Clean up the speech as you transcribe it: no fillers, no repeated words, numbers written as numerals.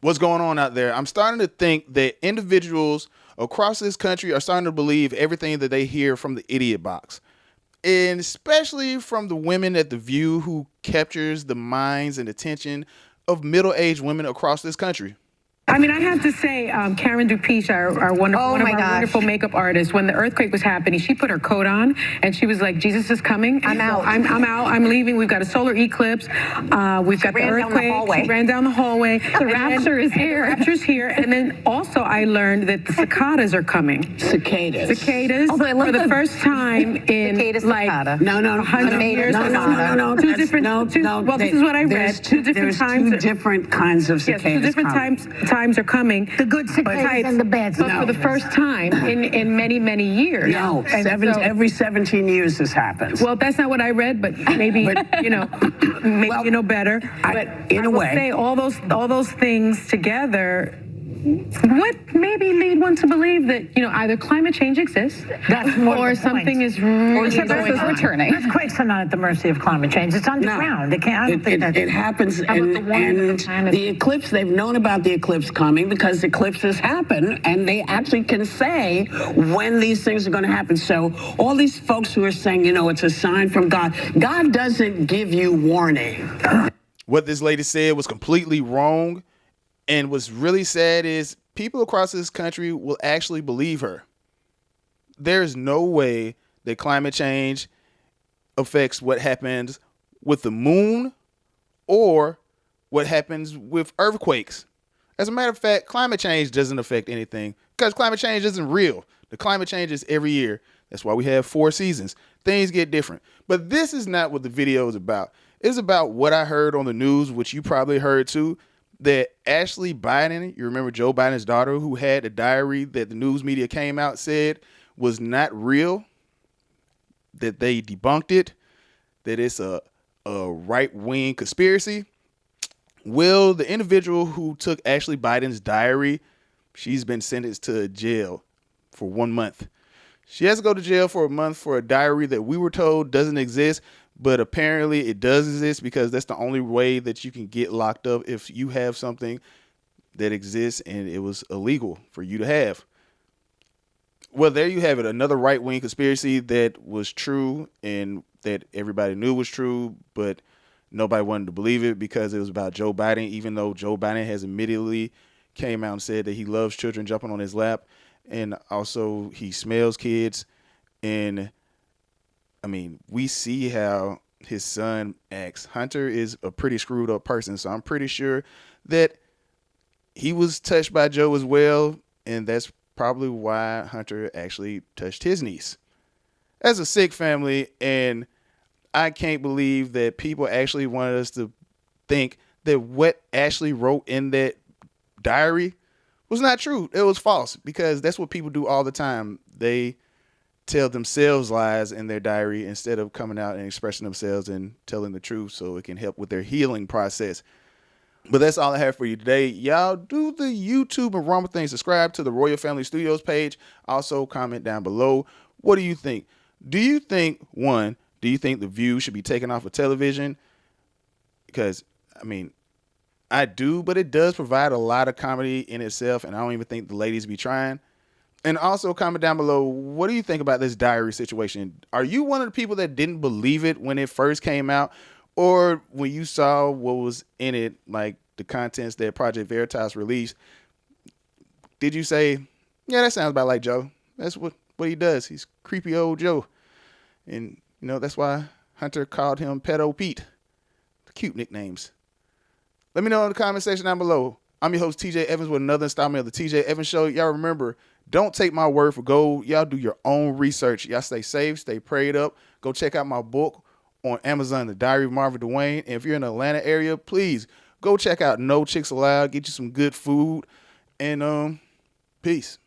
what's going on out there. I'm starting to think that individuals across this country are starting to believe everything that they hear from the idiot box. And especially from the women at The View who captures the minds and attention of middle-aged women across this country. I mean, I have to say, Karen Dupiche, our one of our wonderful makeup artists, when the earthquake was happening, she put her coat on and she was like, Jesus is coming. I'm out. I'm out. I'm leaving. We've got a solar eclipse. We've got the earthquake. She ran down the hallway. The rapture is here. The rapture's here. And then also I learned that the cicadas are coming. Cicadas. For the first time in like 100 years. No. Two different. Well, this is what I read. Two different times. Two different kinds of cicadas. Yes, two different times are coming. The good cicadas and the bad cicadas. But for the first time in many, many years. No, every 17 years this happens. Well, that's not what I read, but maybe, maybe you know better. But in a way. Say all those things together would maybe lead one to believe that, either climate change exists or something is really returning. Earthquakes are not at the mercy of climate change. It's underground. It happens, and the eclipse, they've known about the eclipse coming because eclipses happen, and they actually can say when these things are going to happen. So all these folks who are saying, it's a sign from God, God doesn't give you warning. What this lady said was completely wrong. And what's really sad is people across this country will actually believe her. There's no way that climate change affects what happens with the moon or what happens with earthquakes. As a matter of fact, climate change doesn't affect anything because climate change isn't real. The climate changes every year. That's why we have 4 seasons. Things get different. But this is not what the video is about. It's about what I heard on the news, which you probably heard too, that Ashley Biden, you remember Joe Biden's daughter, who had a diary that the news media came out said was not real, that they debunked it, that it's a right-wing conspiracy. Well, the individual who took Ashley Biden's diary, she's been sentenced to jail for 1 month. She has to go to jail for a month for a diary that we were told doesn't exist. But apparently it does exist because that's the only way that you can get locked up if you have something that exists and it was illegal for you to have. Well, there you have it. Another right-wing conspiracy that was true and that everybody knew was true, but nobody wanted to believe it because it was about Joe Biden, even though Joe Biden has immediately came out and said that he loves children jumping on his lap. And also he smells kids. And I mean, we see how his son acts. Hunter is a pretty screwed up person, so I'm pretty sure that he was touched by Joe as well, and that's probably why Hunter actually touched his niece. As a sick family, and I can't believe that people actually wanted us to think that what Ashley wrote in that diary was not true. It was false, because that's what people do all the time. They tell themselves lies in their diary instead of coming out and expressing themselves and telling the truth so it can help with their healing process. But that's all I have for you today. Y'all do the YouTube and Rumble thing. Subscribe to the Royal Family Studios page. Also comment down below. What do you think? Do you think The View should be taken off of television? Because, I mean, I do, but it does provide a lot of comedy in itself, and I don't even think the ladies be trying. And also comment down below, what do you think about this diary situation? Are you one of the people that didn't believe it when it first came out? Or when you saw what was in it, like the contents that Project Veritas released, did you say, yeah, that sounds about like Joe? That's what he does. He's creepy old Joe. And, that's why Hunter called him Pedo Pete. Cute nicknames. Let me know in the comment section down below. I'm your host, TJ Evans, with another installment of the TJ Evans Show. Y'all remember, don't take my word for gold. Y'all do your own research. Y'all stay safe, stay prayed up. Go check out my book on Amazon, The Diary of Marvin Dwayne. And if you're in the Atlanta area, please go check out No Chicks Allowed. Get you some good food. And peace.